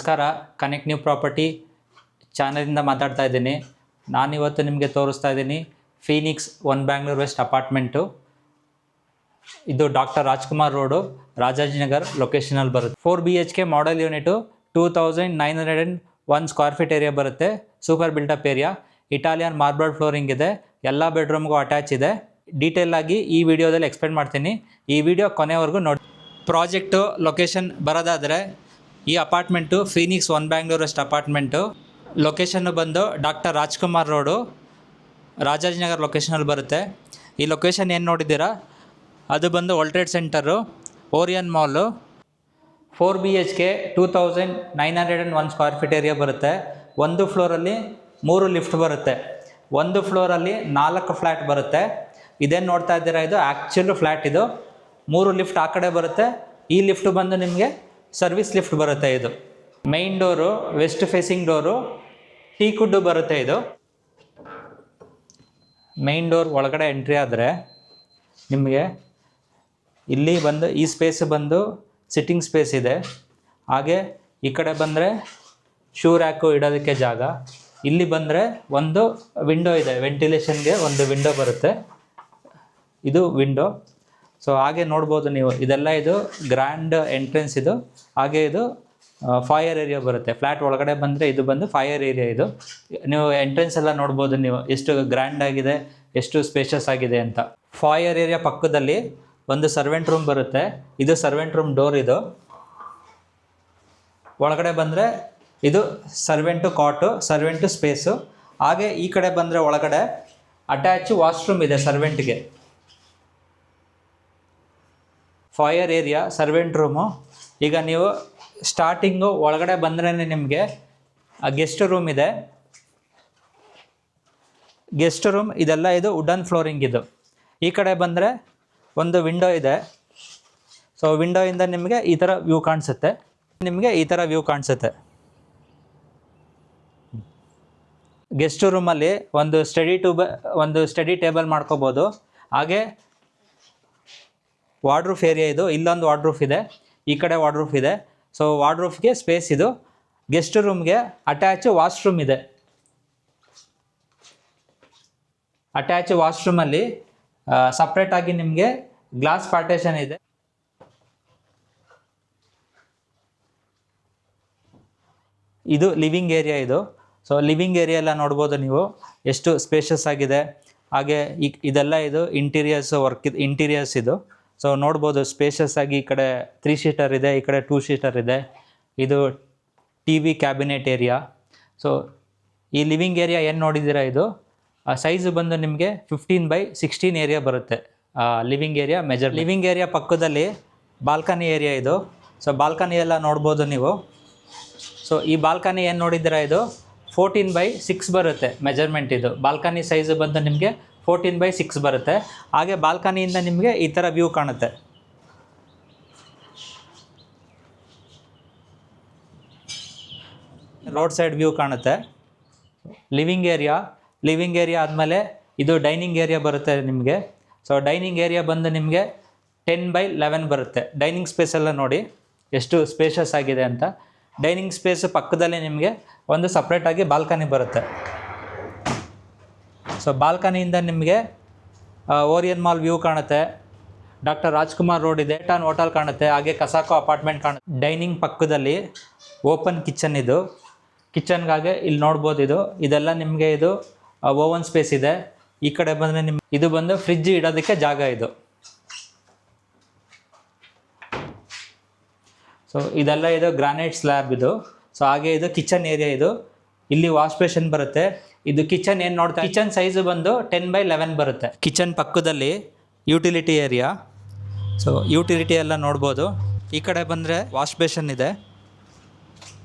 ನಮಸ್ಕಾರ, connect new property ಚಾನಲಿಂದ ಮಾತಾಡ್ತಾ ಇದ್ದೀನಿ. ನಾನಿವತ್ತು ನಿಮಗೆ ತೋರಿಸ್ತಾ ಇದ್ದೀನಿ Phoenix one Bangalore west apartment. ಇದು ಡಾಕ್ಟರ್ ರಾಜ್ಕುಮಾರ್ ರೋಡು, ರಾಜಾಜಿನಗರ್ ಲೊಕೇಶನಲ್ಲಿ ಬರುತ್ತೆ. 4 BHK model unit, 2901 square feet area ಬರುತ್ತೆ. Super built up area, Italian marble flooring ಇದೆ, ಎಲ್ಲ ಬೆಡ್ರೂಮ್ಗೂ ಅಟ್ಯಾಚ್ ಇದೆ. ಡೀಟೇಲ್ ಆಗಿ ಈ ವಿಡಿಯೋದಲ್ಲಿ ಎಕ್ಸ್ಪ್ಲೇನ್ ಮಾಡ್ತೀನಿ. ಈ ವಿಡಿಯೋ ಕೊನೆವರೆಗೂ ನೋಡಿ. ಪ್ರಾಜೆಕ್ಟು ಲೊಕೇಶನ್ ಬರೋದಾದರೆ, ಈ apartment Phoenix one Bangalore west apartment. ಲೊಕೇಶನ್ನು ಬಂದು ಡಾಕ್ಟರ್ ರಾಜ್ಕುಮಾರ್ ರೋಡು, ರಾಜಾಜಿನಗರ್ ಲೊಕೇಶನಲ್ಲಿ ಬರುತ್ತೆ. ಈ ಲೊಕೇಶನ್ ಏನು ನೋಡಿದ್ದೀರಾ ಅದು ಬಂದು world trade center, Orion mall. 4 BHK 2901 square feet area ಬರುತ್ತೆ. ಒಂದು ಫ್ಲೋರಲ್ಲಿ 3 ಲಿಫ್ಟ್ ಬರುತ್ತೆ. ಒಂದು ಫ್ಲೋರಲ್ಲಿ 4 ಫ್ಲ್ಯಾಟ್ ಬರುತ್ತೆ. ಇದೇನು ನೋಡ್ತಾ ಇದ್ದೀರಾ ಇದು ಆ್ಯಕ್ಚುಲ್ ಫ್ಲ್ಯಾಟ್. ಇದು 3 ಲಿಫ್ಟ್ ಆ ಕಡೆ ಬರುತ್ತೆ. ಈ ಲಿಫ್ಟ್ ಬಂದು ನಿಮಗೆ ಸರ್ವಿಸ್ ಲಿಫ್ಟ್ ಬರುತ್ತೆ. ಇದು main door, west facing door, teakwood ಬರುತ್ತೆ. ಇದು ಮೈನ್ ಡೋರ್ ಒಳಗಡೆ ಎಂಟ್ರಿ ಆದರೆ ನಿಮಗೆ ಇಲ್ಲಿ ಬಂದು ಈ ಸ್ಪೇಸ್ ಬಂದು ಸಿಟ್ಟಿಂಗ್ ಸ್ಪೇಸ್ ಇದೆ. ಹಾಗೆ ಈ ಕಡೆ ಬಂದರೆ ಶೂ ರ್ಯಾಕು ಇಡೋದಕ್ಕೆ ಜಾಗ. ಇಲ್ಲಿ ಬಂದರೆ ಒಂದು ವಿಂಡೋ ಇದೆ, ವೆಂಟಿಲೇಷನ್ಗೆ ಒಂದು ವಿಂಡೋ ಬರುತ್ತೆ. ಇದು ವಿಂಡೋ. ಸೊ ಹಾಗೆ ನೋಡ್ಬೋದು ನೀವು, ಇದೆಲ್ಲ ಇದು ಗ್ರ್ಯಾಂಡ್ ಎಂಟ್ರೆನ್ಸ್. ಇದು ಹಾಗೆ ಇದು ಫಾಯರ್ ಏರಿಯಾ ಬರುತ್ತೆ. ಫ್ಲ್ಯಾಟ್ ಒಳಗಡೆ ಬಂದರೆ ಇದು ಬಂದು ಫಾಯರ್ ಏರಿಯಾ. ಇದು ನೀವು ಎಂಟ್ರೆನ್ಸ್ ಎಲ್ಲ ನೋಡ್ಬೋದು ನೀವು, ಎಷ್ಟು ಗ್ರ್ಯಾಂಡ್ ಆಗಿದೆ, ಎಷ್ಟು ಸ್ಪೇಷಸ್ ಆಗಿದೆ ಅಂತ. ಫಾಯರ್ ಏರಿಯಾ ಪಕ್ಕದಲ್ಲಿ ಒಂದು ಸರ್ವೆಂಟ್ ರೂಮ್ ಬರುತ್ತೆ. ಇದು ಸರ್ವೆಂಟ್ ರೂಮ್ ಡೋರ್. ಇದು ಒಳಗಡೆ ಬಂದರೆ ಇದು ಸರ್ವೆಂಟು ಕಾಟು, ಸರ್ವೆಂಟು ಸ್ಪೇಸು. ಹಾಗೆ ಈ ಕಡೆ ಬಂದರೆ ಒಳಗಡೆ ಅಟ್ಯಾಚ್ ವಾಶ್ರೂಮ್ ಇದೆ ಸರ್ವೆಂಟ್ಗೆ. Foyer area, servant room. ಈಗ ನೀವು ಸ್ಟಾರ್ಟಿಂಗು ಒಳಗಡೆ ಬಂದ್ರೇ ನಿಮಗೆ ಗೆಸ್ಟ್ ರೂಮ್ ಇದೆ. ಗೆಸ್ಟ್ ರೂಮ್ ಇದೆಲ್ಲ ಇದು ವುಡನ್ ಫ್ಲೋರಿಂಗ್. ಇದು ಈ ಕಡೆ ಬಂದರೆ ಒಂದು ವಿಂಡೋ ಇದೆ. ಸೊ ವಿಂಡೋಯಿಂದ ನಿಮಗೆ ಈ ಥರ ವ್ಯೂ ಕಾಣಿಸುತ್ತೆ. ಗೆಸ್ಟ್ ರೂಮಲ್ಲಿ ಒಂದು ಸ್ಟಡಿ ಟೇಬಲ್ ಮಾಡ್ಕೋಬೋದು. ಹಾಗೆ ವಾರ್ಡ್ರೂಫ್ ಏರಿಯಾ ಇದು. ಇಲ್ಲೊಂದು ವಾರ್ಡ್ರೂಫ್ ಇದೆ, ಈ ಕಡೆ ವಾರ್ಡ್ರೂಫ್ ಇದೆ. ಸೊ ವಾರ್ಡ್ರೂಫ್ಗೆ ಸ್ಪೇಸ್ ಇದು. ಗೆಸ್ಟ್ ರೂಮ್ಗೆ ಅಟ್ಯಾಚ್ ವಾಶ್ರೂಮ್ ಇದೆ. ಅಟ್ಯಾಚ್ ವಾಶ್ರೂಮಲ್ಲಿ ಸಪ್ರೇಟಾಗಿ ನಿಮಗೆ ಗ್ಲಾಸ್ ಪಾರ್ಟೇಷನ್ ಇದೆ. ಇದು ಲಿವಿಂಗ್ ಏರಿಯಾ. ಇದು ಸೊ ಲಿವಿಂಗ್ ಏರಿಯಾ ಎಲ್ಲ ನೋಡ್ಬೋದು ನೀವು, ಎಷ್ಟು ಸ್ಪೇಷಸ್ ಆಗಿದೆ. ಹಾಗೆ ಇದೆಲ್ಲ ಇದು ಇಂಟೀರಿಯರ್ಸ್ ಇದು. ಸೊ ನೋಡ್ಬೋದು ಸ್ಪೇಷಸ್ ಆಗಿ. ಈ ಕಡೆ 3 ಸೀಟರ್ ಇದೆ, ಈ ಕಡೆ 2 ಸೀಟರ್ ಇದೆ. ಇದು TV ಕ್ಯಾಬಿನೆಟ್ ಏರಿಯಾ. ಸೊ ಈ ಲಿವಿಂಗ್ ಏರಿಯಾ ಏನು ನೋಡಿದ್ದೀರಾ ಇದು ಸೈಜು ಬಂದು ನಿಮಗೆ 15x16 ಏರಿಯಾ ಬರುತ್ತೆ. ಲಿವಿಂಗ್ ಏರಿಯಾ ಪಕ್ಕದಲ್ಲಿ ಬಾಲ್ಕನಿ ಏರಿಯಾ ಇದು. ಸೊ ಬಾಲ್ಕನಿ ಎಲ್ಲ ನೋಡ್ಬೋದು ನೀವು. ಸೊ ಈ ಬಾಲ್ಕನಿ ಏನು ನೋಡಿದ್ದೀರಾ ಇದು 14x6 ಬರುತ್ತೆ ಮೆಜರ್ಮೆಂಟ್. ಇದು ಬಾಲ್ಕನಿ ಸೈಜು ಬಂದು ನಿಮಗೆ 14x6 ಬರುತ್ತೆ. ಹಾಗೆ ಬಾಲ್ಕನಿಯಿಂದ ನಿಮಗೆ ಈ ಥರ ವ್ಯೂ ಕಾಣುತ್ತೆ. ರೋಡ್ ಸೈಡ್ ವ್ಯೂ ಕಾಣುತ್ತೆ. ಲಿವಿಂಗ್ ಏರಿಯಾ ಆದಮೇಲೆ ಇದು ಡೈನಿಂಗ್ ಏರಿಯಾ ಬರುತ್ತೆ ನಿಮಗೆ. ಸೊ ಡೈನಿಂಗ್ ಏರಿಯಾ ಬಂದು ನಿಮಗೆ 10x11 ಬರುತ್ತೆ. ಡೈನಿಂಗ್ ಸ್ಪೇಸ್ ಎಲ್ಲ ನೋಡಿ ಎಷ್ಟು ಸ್ಪೇಷಸ್ ಆಗಿದೆ ಅಂತ. ಡೈನಿಂಗ್ ಸ್ಪೇಸ್ ಪಕ್ಕದಲ್ಲಿ ನಿಮಗೆ ಒಂದು ಸಪ್ರೇಟಾಗಿ ಬಾಲ್ಕನಿ ಬರುತ್ತೆ. ಸೊ ಬಾಲ್ಕನಿಯಿಂದ ನಿಮಗೆ ಓರಿಯನ್ ಮಾಲ್ ವ್ಯೂ ಕಾಣುತ್ತೆ. ಡಾಕ್ಟರ್ ರಾಜ್ಕುಮಾರ್ ರೋಡ್ ಇದೆ, ಟಾನ್ ಹೋಟೆಲ್ ಕಾಣುತ್ತೆ. ಹಾಗೆ ಕಸಾಕೋ ಅಪಾರ್ಟ್ಮೆಂಟ್ ಕಾಣುತ್ತೆ. ಡೈನಿಂಗ್ ಪಕ್ಕದಲ್ಲಿ ಓಪನ್ ಕಿಚನ್. ಇದು ಕಿಚನ್ಗಾಗೆ ಇಲ್ಲಿ ನೋಡ್ಬೋದು. ಇದೆಲ್ಲ ನಿಮಗೆ ಇದು ಓವನ್ ಸ್ಪೇಸ್ ಇದೆ. ಈ ಕಡೆ ಬಂದರೆ ಇದು ಬಂದು ಫ್ರಿಜ್ ಇಡೋದಕ್ಕೆ ಜಾಗ. ಇದು ಸೊ ಇದೆಲ್ಲ ಇದು ಗ್ರಾನೈಟ್ ಸ್ಲ್ಯಾಬ್ ಇದು. ಸೊ ಹಾಗೆ ಇದು ಕಿಚನ್ ಏರಿಯಾ. ಇದು ಇಲ್ಲಿ ವಾಶ್ ಬೇಸಿನ್ ಬರುತ್ತೆ. ಇದು ಕಿಚನ್ ಏನು ನೋಡ್ತಾ, ಕಿಚನ್ ಸೈಜು ಬಂದು 10x11 ಬರುತ್ತೆ. ಕಿಚನ್ ಪಕ್ಕದಲ್ಲಿ ಯುಟಿಲಿಟಿ ಏರಿಯಾ. ಸೊ ಯುಟಿಲಿಟಿ ಎಲ್ಲ ನೋಡ್ಬೋದು. ಈ ಕಡೆ ಬಂದರೆ ವಾಶ್ ಬೇಷನ್ ಇದೆ.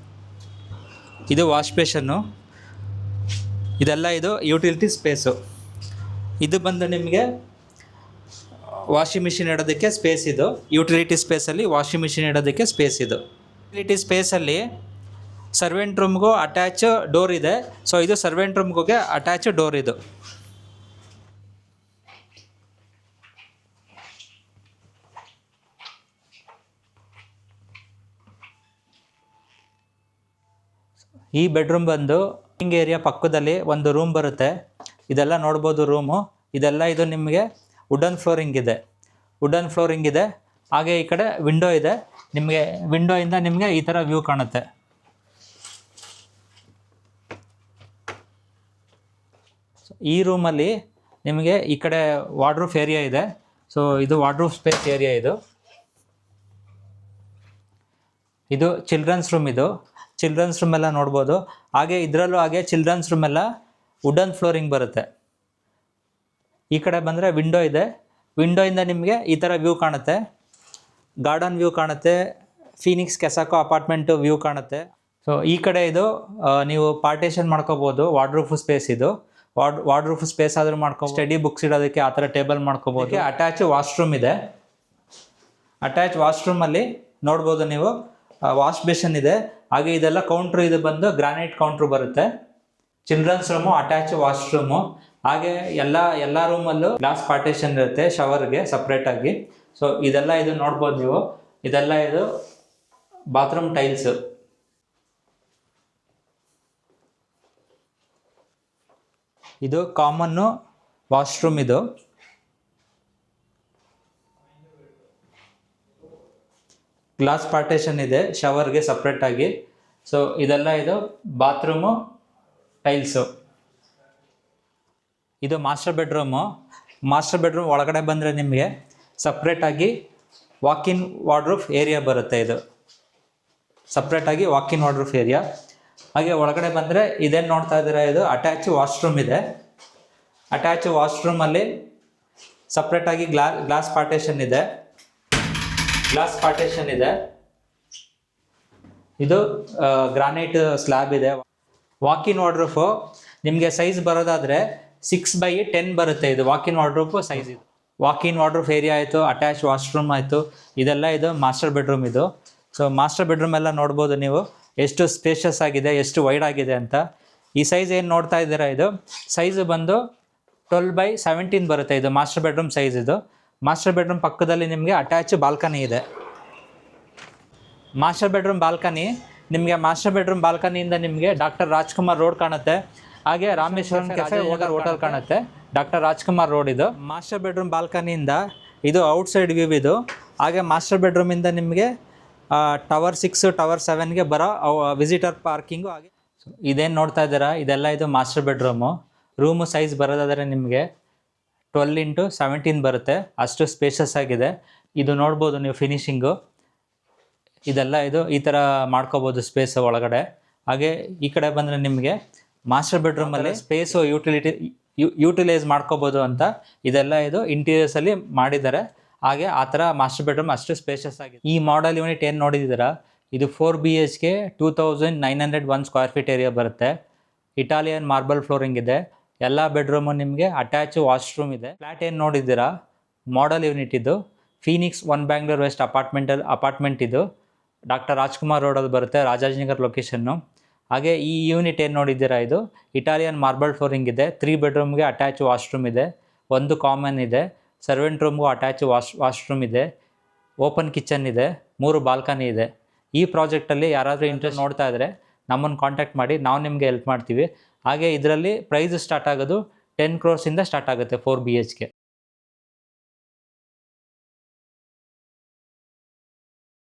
ಇದು ವಾಶ್ ಬೇಷನ್ನು. ಇದೆಲ್ಲ ಇದು ಯುಟಿಲಿಟಿ ಸ್ಪೇಸು. ಇದು ಬಂದು ನಿಮಗೆ ವಾಷಿಂಗ್ ಮಿಷಿನ್ ಇಡೋದಕ್ಕೆ ಸ್ಪೇಸ್. ಇದು ಯುಟಿಲಿಟಿ ಸ್ಪೇಸಲ್ಲಿ ವಾಷಿಂಗ್ ಮಿಷಿನ್ ಇಡೋದಕ್ಕೆ ಸ್ಪೇಸ್. ಇದು ಯುಟಿಲಿಟಿ ಸ್ಪೇಸಲ್ಲಿ ಸರ್ವೆಂಟ್ ರೂಮ್ಗೂ ಅಟ್ಯಾಚ್ ಡೋರ್ ಇದೆ. ಸೊ ಇದು ಸರ್ವೆಂಟ್ ರೂಮ್ಗೆ ಅಟ್ಯಾಚ್ ಡೋರ್. ಇದು ಈ ಬೆಡ್ರೂಮ್ ಬಂದು ಲಿವಿಂಗ್ ಏರಿಯಾ ಪಕ್ಕದಲ್ಲಿ ಒಂದು ರೂಮ್ ಬರುತ್ತೆ. ಇದೆಲ್ಲ ನೋಡ್ಬೋದು ರೂಮು. ಇದೆಲ್ಲ ಇದು ನಿಮಗೆ ವುಡನ್ ಫ್ಲೋರಿಂಗ್ ಇದೆ. ಹಾಗೆ ಈ ಕಡೆ ವಿಂಡೋ ಇದೆ. ನಿಮಗೆ ವಿಂಡೋಯಿಂದ ನಿಮಗೆ ಈ ಥರ ವ್ಯೂ ಕಾಣುತ್ತೆ. ಈ ರೂಮಲ್ಲಿ ನಿಮಗೆ ಈ ಕಡೆ ವಾರ್ಡ್ರೂಫ್ ಏರಿಯಾ ಇದೆ. ಸೊ ಇದು ವಾರ್ಡ್ರೂಫ್ ಸ್ಪೇಸ್ ಏರಿಯಾ. ಇದು ಚಿಲ್ಡ್ರನ್ಸ್ ರೂಮ್. ಚಿಲ್ಡ್ರನ್ಸ್ ರೂಮ್ ಎಲ್ಲ ನೋಡ್ಬೋದು. ಹಾಗೆ ಇದರಲ್ಲೂ ಹಾಗೆ ಚಿಲ್ಡ್ರನ್ಸ್ ರೂಮ್ ಎಲ್ಲ ವುಡನ್ ಫ್ಲೋರಿಂಗ್ ಬರುತ್ತೆ. ಈ ಕಡೆ ಬಂದರೆ ವಿಂಡೋ ಇದೆ. ವಿಂಡೋಯಿಂದ ನಿಮಗೆ ಈ ಥರ ವ್ಯೂ ಕಾಣುತ್ತೆ. ಗಾರ್ಡನ್ ವ್ಯೂ ಕಾಣುತ್ತೆ. ಫೀನಿಕ್ಸ್ ಕೆಸಾಕೋ ಅಪಾರ್ಟ್ಮೆಂಟು ವ್ಯೂ ಕಾಣುತ್ತೆ. ಸೊ ಈ ಕಡೆ ಇದು ನೀವು ಪಾರ್ಟೇಷನ್ ಮಾಡ್ಕೋಬೋದು. ವಾರ್ಡ್ರೂಫ್ ಸ್ಪೇಸ್ ಇದು. ವಾರ್ಡ್ರೂಫ್ ಸ್ಪೇಸ್ ಆದರೂ ಮಾಡ್ಕೋಬೋದು. ಸ್ಟಡಿ ಬುಕ್ಸ್ ಇಡೋದಕ್ಕೆ ಆ ಥರ ಟೇಬಲ್ ಮಾಡ್ಕೋಬೋದು. ಅಟ್ಯಾಚ್ ವಾಶ್ರೂಮ್ ಇದೆ. ಅಟ್ಯಾಚ್ ವಾಶ್ರೂಮಲ್ಲಿ ನೋಡ್ಬೋದು ನೀವು ವಾಶ್ ಬೇಷನ್ ಇದೆ. ಹಾಗೆ ಇದೆಲ್ಲ ಕೌಂಟ್ರು. ಇದು ಬಂದು ಗ್ರಾನೈಟ್ ಕೌಂಟ್ರು ಬರುತ್ತೆ. Children's room, attach washroom. ಹಾಗೆ ಎಲ್ಲ ರೂಮಲ್ಲೂ ಗ್ಲಾಸ್ ಪಾರ್ಟೇಷನ್ ಇರುತ್ತೆ ಶವರ್ಗೆ ಸಪ್ರೇಟಾಗಿ. ಸೊ ಇದೆಲ್ಲ ಇದು ನೋಡ್ಬೋದು ನೀವು. ಇದೆಲ್ಲ ಇದು ಬಾತ್ರೂಮ್ ಟೈಲ್ಸು. ಇದು ಕಾಮನ್ನು ವಾಶ್ರೂಮ್. ಇದು ಗ್ಲಾಸ್ ಪಾರ್ಟೇಷನ್ ಇದೆ ಶವರ್ಗೆ ಸಪ್ರೇಟಾಗಿ. ಸೊ ಇದೆಲ್ಲ ಇದು ಬಾತ್ರೂಮು ಟೈಲ್ಸು. ಇದು ಮಾಸ್ಟರ್ ಬೆಡ್ರೂಮ್ ಒಳಗಡೆ ಬಂದರೆ ನಿಮಗೆ ಸಪ್ರೇಟಾಗಿ ವಾಕಿನ್ ವಾರ್ಡ್ರೂಫ್ ಏರಿಯಾ ಬರುತ್ತೆ. ಇದು ಸಪ್ರೇಟಾಗಿ ವಾಕಿನ್ ವಾರ್ಡ್ರೂಫ್ ಏರಿಯಾ. ಹಾಗೆ ಒಳಗಡೆ ಬಂದರೆ ಇದೇನು ನೋಡ್ತಾ ಇದ್ದೀರಾ, ಇದು ಅಟ್ಯಾಚ್ ವಾಶ್ರೂಮ್ ಇದೆ. ಅಟ್ಯಾಚ್ ವಾಶ್ರೂಮಲ್ಲಿ ಸಪ್ರೇಟಾಗಿ ಗ್ಲಾಸ್ ಪಾರ್ಟೇಷನ್ ಇದೆ. ಇದು ಗ್ರಾನೈಟ್ ಸ್ಲ್ಯಾಬ್ ಇದೆ. ವಾಕಿನ್ ವಾರ್ಡ್ರೂಫು ನಿಮಗೆ ಸೈಜ್ ಬರೋದಾದರೆ 6x10 ಬರುತ್ತೆ. ಇದು ವಾಕಿನ್ ವಾರ್ಡ್ರೂಫು ಸೈಜ್. ಇದು ವಾಕಿನ್ ವಾರ್ಡ್ರೂಫ್ ಏರಿಯಾ ಆಯಿತು, ಅಟ್ಯಾಚ್ ವಾಶ್ರೂಮ್ ಆಯಿತು. ಇದೆಲ್ಲ ಇದು ಮಾಸ್ಟರ್ ಬೆಡ್ರೂಮ್. ಇದು ಸೊ ಮಾಸ್ಟರ್ ಬೆಡ್ರೂಮ್ ಎಲ್ಲ ನೋಡ್ಬೋದು ನೀವು ಎಷ್ಟು ಸ್ಪೇಷಿಯಸ್ ಆಗಿದೆ, ಎಷ್ಟು ವೈಡ್ ಆಗಿದೆ ಅಂತ. ಈ ಸೈಜ್ ಏನು ನೋಡ್ತಾ ಇದ್ದೀರಾ, ಇದು ಸೈಜು ಬಂದು 12x17 ಬರುತ್ತೆ. ಇದು ಮಾಸ್ಟರ್ ಬೆಡ್ರೂಮ್ ಸೈಜ್. ಇದು ಮಾಸ್ಟರ್ ಬೆಡ್ರೂಮ್ ಪಕ್ಕದಲ್ಲಿ ನಿಮಗೆ ಅಟ್ಯಾಚ್ ಬಾಲ್ಕನಿ ಇದೆ. ಮಾಸ್ಟರ್ ಬೆಡ್ರೂಮ್ ಬಾಲ್ಕನಿಯಿಂದ ನಿಮಗೆ ಡಾಕ್ಟರ್ ರಾಜ್ಕುಮಾರ್ ರೋಡ್ ಕಾಣುತ್ತೆ. ಹಾಗೆ ರಾಮೇಶ್ವರಂ ಕೆಫೆ ಹೋಟೆಲ್ ಕಾಣುತ್ತೆ. ಡಾಕ್ಟರ್ ರಾಜ್ಕುಮಾರ್ ರೋಡ್ ಇದು. ಮಾಸ್ಟರ್ ಬೆಡ್ರೂಮ್ ಬಾಲ್ಕನಿಯಿಂದ ಇದು ಔಟ್ಸೈಡ್ ವ್ಯೂ ಇದು. ಹಾಗೆ ಮಾಸ್ಟರ್ ಬೆಡ್ರೂಮಿಂದ ನಿಮಗೆ ಟವರ್ 6, ಟವರ್ 7ಗೆ ಬರೋ ವಿಸಿಟರ್ ಪಾರ್ಕಿಂಗು. ಹಾಗೆ ಇದೇನು ನೋಡ್ತಾ ಇದ್ದೀರಾ, ಇದೆಲ್ಲ ಇದು ಮಾಸ್ಟರ್ ರೂಮು ಸೈಜ್ ಬರೋದಾದರೆ ನಿಮಗೆ 12x17 ಬರುತ್ತೆ. ಅಷ್ಟು ಸ್ಪೇಷಸ್ ಆಗಿದೆ. ಇದು ನೋಡ್ಬೋದು ನೀವು ಫಿನಿಶಿಂಗು. ಇದೆಲ್ಲ ಇದು ಈ ಥರ ಮಾಡ್ಕೋಬೋದು ಸ್ಪೇಸ್ ಒಳಗಡೆ. ಹಾಗೆ ಈ ಕಡೆ ಬಂದರೆ ನಿಮಗೆ ಮಾಸ್ಟರ್ ಬೆಡ್ರೂಮಲ್ಲಿ ಸ್ಪೇಸು ಯೂಟಿಲೈಸ್ ಮಾಡ್ಕೋಬೋದು ಅಂತ ಇದೆಲ್ಲ ಇದು ಇಂಟೀರಿಯರ್ಸಲ್ಲಿ ಮಾಡಿದ್ದಾರೆ. ಹಾಗೆ ಆ ಥರ ಮಾಸ್ಟರ್ ಬೆಡ್ರೂಮ್ ಅಷ್ಟು ಸ್ಪೇಷಸ್ ಆಗಿದೆ. ಈ ಮಾಡಲ್ ಯೂನಿಟ್ ಏನು ನೋಡಿದ್ದೀರಾ, ಇದು 4 BHK 2901 ಸ್ಕ್ವೇರ್ ಫೀಟ್ ಏರಿಯಾ ಬರುತ್ತೆ. ಇಟಾಲಿಯನ್ ಮಾರ್ಬಲ್ ಫ್ಲೋರಿಂಗ್ ಇದೆ. ಎಲ್ಲ ಬೆಡ್ರೂಮು ನಿಮಗೆ ಅಟ್ಯಾಚ್ ವಾಶ್ರೂಮ್ ಇದೆ. ಫ್ಲ್ಯಾಟ್ ಏನು ನೋಡಿದ್ದೀರಾ ಮಾಡಲ್ ಯೂನಿಟ್. ಇದು ಫೀನಿಕ್ಸ್ 1 ಬ್ಯಾಂಗ್ಳೂರ್ ವೆಸ್ಟ್ ಅಪಾರ್ಟ್ಮೆಂಟ್. ಇದು ಡಾಕ್ಟರ್ ರಾಜ್ಕುಮಾರ್ ರೋಡಲ್ಲಿ ಬರುತ್ತೆ, ರಾಜಾಜಿನಗರ್ ಲೊಕೇಶನ್ನು. ಹಾಗೆ ಈ ಯೂನಿಟ್ ಏನು ನೋಡಿದ್ದೀರಾ, ಇದು ಇಟಾಲಿಯನ್ ಮಾರ್ಬಲ್ ಫ್ಲೋರಿಂಗ್ ಇದೆ. 3 ಬೆಡ್ರೂಮ್ಗೆ ಅಟ್ಯಾಚ್ ವಾಶ್ರೂಮ್ ಇದೆ. 1 ಕಾಮನ್ ಇದೆ. ಸರ್ವೆಂಟ್ ರೂಮ್ಗೂ ಅಟ್ಯಾಚ್ ವಾಶ್ರೂಮ್ ಇದೆ. ಓಪನ್ ಕಿಚನ್ ಇದೆ. 3 ಬಾಲ್ಕನಿ ಇದೆ. ಈ ಪ್ರಾಜೆಕ್ಟಲ್ಲಿ ಯಾರಾದರೂ ಇಂಟ್ರೆಸ್ಟ್ ನೋಡ್ತಾ ಇದ್ದರೆ ನಮ್ಮನ್ನು ಕಾಂಟ್ಯಾಕ್ಟ್ ಮಾಡಿ, ನಾವು ನಿಮಗೆ ಹೆಲ್ಪ್ ಮಾಡ್ತೀವಿ. ಹಾಗೆ ಇದರಲ್ಲಿ ಪ್ರೈಸ್ ಸ್ಟಾರ್ಟ್ ಆಗೋದು 10 crores ಸ್ಟಾರ್ಟ್ ಆಗುತ್ತೆ 4 BHK.